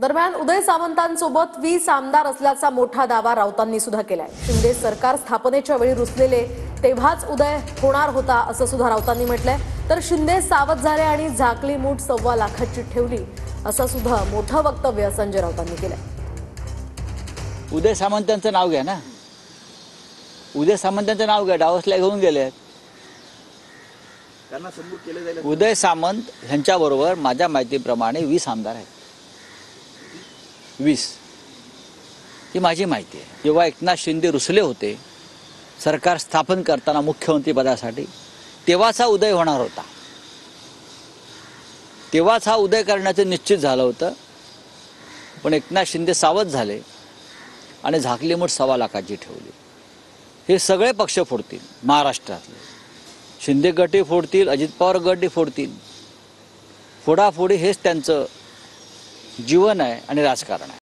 दरम्यान उदय सामंतांसोबत 20 आमदार असल्याचा मोठा दावा राऊतांनी सुद्धा केलाय। शिंदे सरकार स्थापनेच्या वेळी रुसलेले तेव्हाच उदय होणार होता असं सुद्धा राऊतांनी म्हटलंय। तर शिंदे सावध झाले आणि झाकली मूठ 1.25 लाखाची ठेवली असं सुद्धा मोठं वक्तव्य संजय राऊतांनी केलंय। उदय सामंतांचं नाव घ्या ना, उदय सामंतांचं नाव घ्या, डावसला घेऊन गेले। उदय सामंत यांच्याबरोबर माझ्या माहितीप्रमाणे 20 आमदार आहेत। 20 ही माझी माहिती आहे। जेव्हा एकनाथ शिंदे रुसले होते सरकार स्थापन करताना मुख्यमंत्री पदासाठी, तेव्हाच हा उदय होणार होता, तेव्हाच हा उदय करण्याचं निश्चित झालं होतं। पण एकनाथ शिंदे सावध झाले आणि झाकली मूठ 1.25 लाखाची ठेवली। हे सगळे पक्ष फोडतील महाराष्ट्रातले, शिंदे गटही फोडतील, अजित पवार गटही फोडतील। फोडाफोडी हेच त्यांचं जीवन आहे आणि राजकारण आहे।